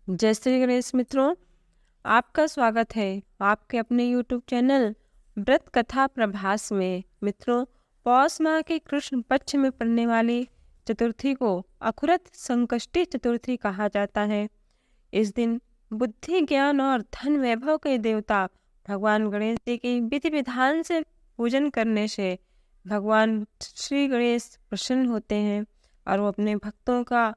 जय श्री गणेश मित्रों, आपका स्वागत है आपके अपने YouTube चैनल व्रत कथा प्रभास में। मित्रों, पौष माह के कृष्ण पक्ष में पड़ने वाली चतुर्थी को अखुरत संकष्टी चतुर्थी कहा जाता है। इस दिन बुद्धि, ज्ञान और धन वैभव के देवता भगवान गणेश जी की विधि विधान से पूजन करने से भगवान श्री गणेश प्रसन्न होते हैं और वो अपने भक्तों का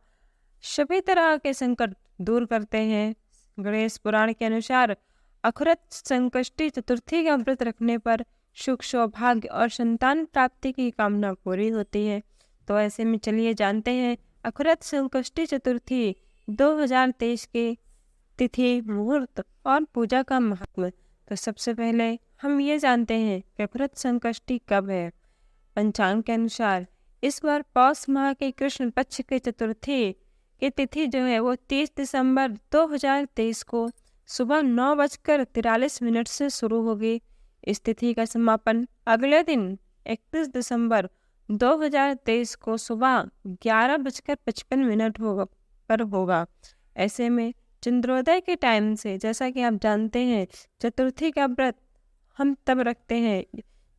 सभी तरह के संकट दूर करते हैं। गणेश पुराण के अनुसार अखुरत संकष्टी चतुर्थी का व्रत रखने पर सुख, सौभाग्य और संतान प्राप्ति की कामना पूरी होती है। तो ऐसे में चलिए जानते हैं अखुरत संकष्टी चतुर्थी 2023 की तिथि, मुहूर्त और पूजा का महत्व। तो सबसे पहले हम ये जानते हैं कि अखुरत संकष्टी कब है। पंचांग के अनुसार इस बार पौष माह के कृष्ण पक्ष की चतुर्थी की तिथि जो है वो 30 दिसंबर 2023 को सुबह 9:43 से शुरू होगी। इस तिथि का समापन अगले दिन 31 दिसंबर 2023 को सुबह 11:55 पर होगा। ऐसे में चंद्रोदय के टाइम से, जैसा कि आप जानते हैं, चतुर्थी का व्रत हम तब रखते हैं,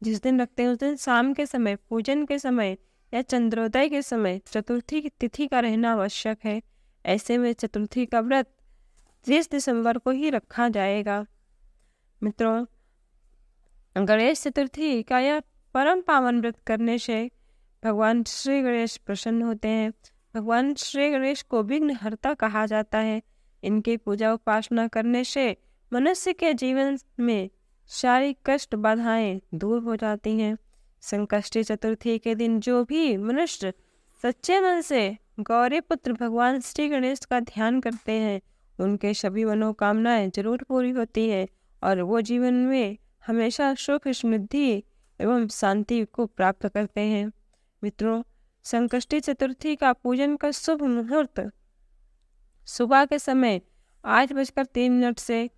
जिस दिन रखते हैं उस दिन शाम के समय, पूजन के समय या चंद्रोदय के समय चतुर्थी की तिथि का रहना आवश्यक है। ऐसे में चतुर्थी का व्रत 30 दिसंबर को ही रखा जाएगा। मित्रों, गणेश चतुर्थी का यह परम पावन व्रत करने से भगवान श्री गणेश प्रसन्न होते हैं। भगवान श्री गणेश को विघ्नहर्ता कहा जाता है। इनकी पूजा उपासना करने से मनुष्य के जीवन में शारीरिक कष्ट, बाधाएं दूर हो जाती हैं। संकष्टी चतुर्थी के दिन जो भी मनुष्य सच्चे मन से गौरी पुत्र भगवान श्री गणेश का ध्यान करते हैं, उनके सभी मनोकामनाएं जरूर पूरी होती है और वो जीवन में हमेशा सुख, समृद्धि एवं शांति को प्राप्त करते हैं। मित्रों, संकष्टी चतुर्थी का पूजन का शुभ मुहूर्त सुबह के समय 8:03 से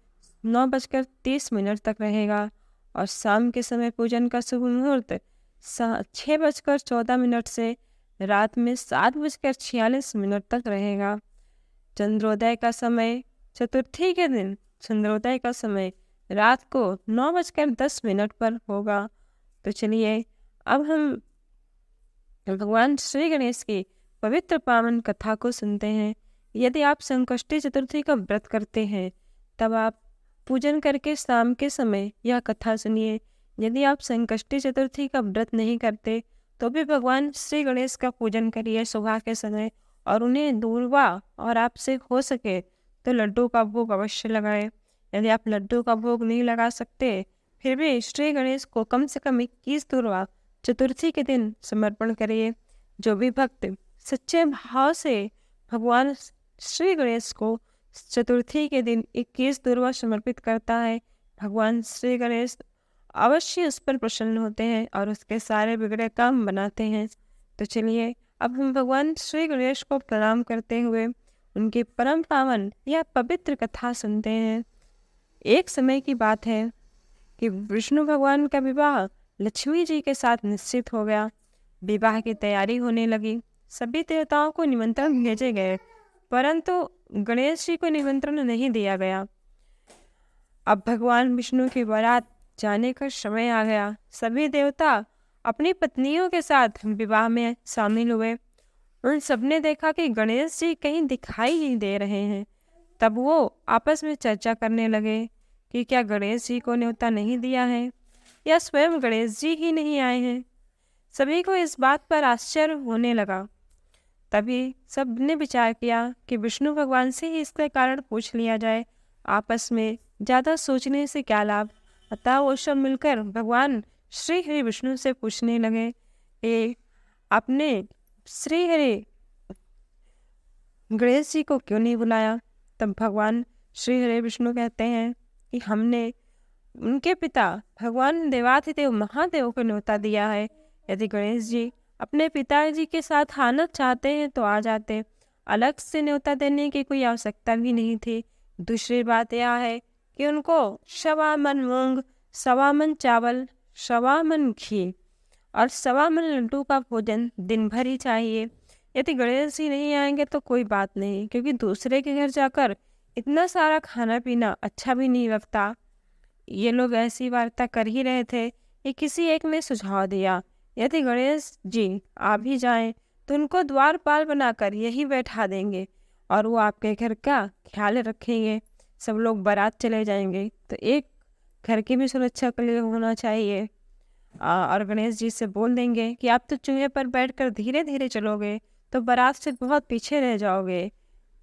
9:30 तक रहेगा और शाम के समय पूजन का शुभ मुहूर्त 6:14 से रात में 7:46 तक रहेगा। चंद्रोदय का समय चतुर्थी के दिन चंद्रोदय का समय रात को 9:10 पर होगा। तो चलिए अब हम भगवान श्री गणेश की पवित्र पावन कथा को सुनते हैं। यदि आप संकष्टी चतुर्थी का व्रत करते हैं तब आप पूजन करके शाम के समय यह कथा सुनिए। यदि आप संकष्टी चतुर्थी का व्रत नहीं करते तो भी भगवान श्री गणेश का पूजन करिए सुबह के समय और उन्हें दूर्वा और आपसे हो सके तो लड्डू का भोग अवश्य लगाएं। यदि आप लड्डू का भोग नहीं लगा सकते फिर भी श्री गणेश को कम से कम 21 दूर्वा चतुर्थी के दिन समर्पण करिए। जो भी भक्त सच्चे भाव से भगवान श्री गणेश को चतुर्थी के दिन 21 दूर्वा समर्पित करता है, भगवान श्री गणेश अवश्य उस पर प्रसन्न होते हैं और उसके सारे बिगड़े काम बनाते हैं। तो चलिए अब हम भगवान श्री गणेश को प्रणाम करते हुए उनकी परम पावन या पवित्र कथा सुनते हैं। एक समय की बात है कि विष्णु भगवान का विवाह लक्ष्मी जी के साथ निश्चित हो गया। विवाह की तैयारी होने लगी। सभी देवताओं को निमंत्रण भेजे गए परंतु गणेश जी को निमंत्रण नहीं दिया गया। अब भगवान विष्णु की बारात जाने का समय आ गया। सभी देवता अपनी पत्नियों के साथ विवाह में शामिल हुए। उन सबने देखा कि गणेश जी कहीं दिखाई नहीं दे रहे हैं। तब वो आपस में चर्चा करने लगे कि क्या गणेश जी को न्योता नहीं दिया है या स्वयं गणेश जी ही नहीं आए हैं। सभी को इस बात पर आश्चर्य होने लगा। तभी सबने विचार किया कि विष्णु भगवान से ही इसका कारण पूछ लिया जाए। आपस में ज़्यादा सोचने से क्या लाभ। अतः वो सब मिलकर भगवान श्री हरि विष्णु से पूछने लगे कि आपने श्री हरि गणेश जी को क्यों नहीं बुलाया। तब भगवान श्री हरि विष्णु कहते हैं कि हमने उनके पिता भगवान देवाधिदेव महादेव को न्योता दिया है। यदि गणेश जी अपने पिताजी के साथ आना चाहते हैं तो आ जाते, अलग से न्योता देने की कोई आवश्यकता भी नहीं थी। दूसरी बात यह है कि उनको 1.25 मन मूंग, 1.25 मन चावल, 1.25 मन घी और 1.25 मन लड्डू का भोजन दिन भर ही चाहिए। यदि गणेश जी नहीं आएंगे तो कोई बात नहीं, क्योंकि दूसरे के घर जाकर इतना सारा खाना पीना अच्छा भी नहीं लगता। ये लोग ऐसी वार्ता कर ही रहे थे कि किसी एक ने सुझाव दिया, यदि गणेश जी आ भी जाएं तो उनको द्वारपाल बनाकर यही बैठा देंगे और वो आपके घर का ख्याल रखेंगे। सब लोग बारात चले जाएंगे तो एक घर की भी सुरक्षा के लिए होना चाहिए। और गणेश जी से बोल देंगे कि आप तो चूहे पर बैठकर धीरे धीरे चलोगे तो बारात से बहुत पीछे रह जाओगे।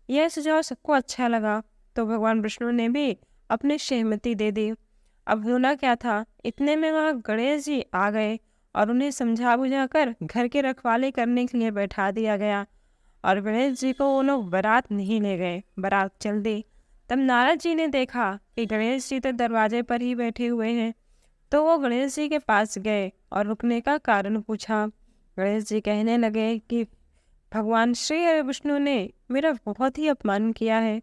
यह सुझाव सबको अच्छा लगा तो भगवान विष्णु ने भी अपनी सहमति दे दी। अब होना क्या था, इतने में वहाँ गणेश जी आ गए और उन्हें समझा बुझाकर घर की रखवाली करने के लिए बैठा दिया गया और गणेश जी को वो लोग बारात नहीं ले गए, बारात चल दी। तब नारद जी ने देखा कि गणेश जी तो दरवाजे पर ही बैठे हुए हैं, तो वो गणेश जी के पास गए और रुकने का कारण पूछा। गणेश जी कहने लगे कि भगवान श्री हरि विष्णु ने मेरा बहुत ही अपमान किया है।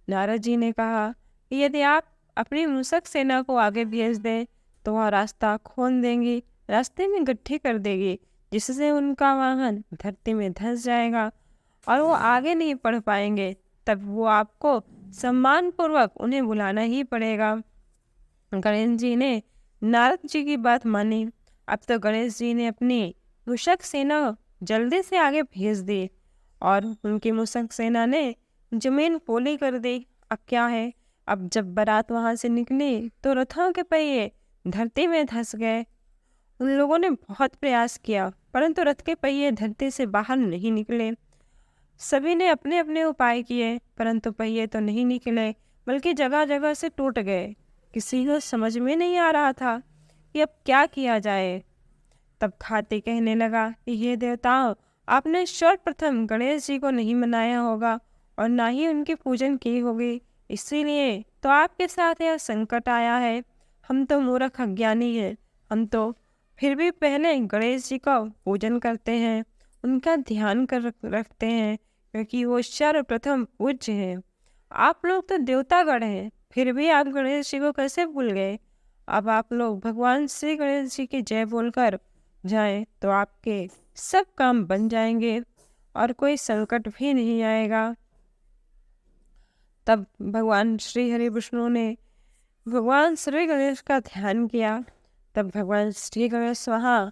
नारद जी ने कहा कि यदि आप अपनी मूषक सेना को आगे भेज दें तो वह रास्ता खोल देंगी, रास्ते में गड्ढे कर देगी, जिससे उनका वाहन धरती में धंस जाएगा और वो आगे नहीं बढ़ पाएंगे। तब वो आपको सम्मानपूर्वक उन्हें बुलाना ही पड़ेगा। गणेश जी ने नारद जी की बात मानी। अब तो गणेश जी ने अपनी मूषक सेना जल्दी से आगे भेज दी और उनकी मूषक सेना ने जमीन पोली कर दी। अब क्या है, अब जब बारात वहां से निकली तो रथों के पहिए धरती में धंस गए। उन लोगों ने बहुत प्रयास किया परंतु रथ के पहिए धरती से बाहर नहीं निकले। सभी ने अपने अपने उपाय किए परंतु पहिए तो नहीं निकले, बल्कि जगह जगह से टूट गए। किसी को समझ में नहीं आ रहा था कि अब क्या किया जाए। तब खाते कहने लगा कि हे देवताओं, आपने सर्वप्रथम गणेश जी को नहीं मनाया होगा और ना ही उनकी पूजन की होगी, इसीलिए तो आपके साथ यह संकट आया है। हम तो मूर्ख अज्ञानी हैं, हम तो फिर भी पहले गणेश जी का पूजन करते हैं, उनका ध्यान कर रखते हैं, क्योंकि वो सर्वप्रथम पूज्य हैं। आप लोग तो देवतागण हैं, फिर भी आप गणेश जी को कैसे भूल गए। अब आप लोग भगवान श्री गणेश जी की जय बोलकर जाएं तो आपके सब काम बन जाएंगे और कोई संकट भी नहीं आएगा। तब भगवान श्री हरि विष्णु ने भगवान श्री गणेश का ध्यान किया। तब भगवान श्री गणेश वहाँ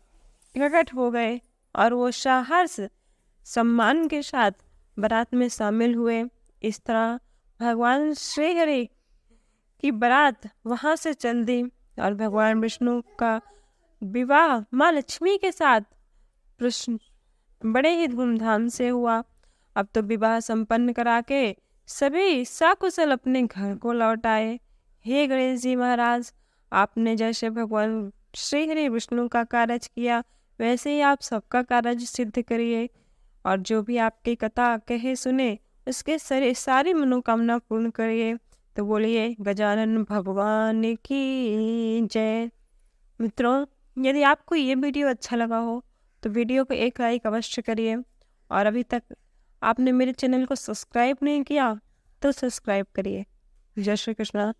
प्रकट हो गए और वो सहर्ष सम्मान के साथ बारात में शामिल हुए। इस तरह भगवान श्री हरि की बारात वहाँ से चल दी और भगवान विष्णु का विवाह माँ लक्ष्मी के साथ कृष्ण बड़े ही धूमधाम से हुआ। अब तो विवाह संपन्न करा के सभी सकुशल अपने घर को लौट आए। हे गणेश जी महाराज, आपने जैसे भगवान श्री हरि विष्णु का कार्य किया वैसे ही आप सबका कार्य सिद्ध करिए और जो भी आपकी कथा कहे सुने उसके सारी मनोकामना पूर्ण करिए। तो बोलिए गजानन भगवान की जय। मित्रों, यदि आपको ये वीडियो अच्छा लगा हो तो वीडियो को एक लाइक अवश्य करिए और अभी तक आपने मेरे चैनल को सब्सक्राइब नहीं किया तो सब्सक्राइब करिए। जय श्री कृष्णा।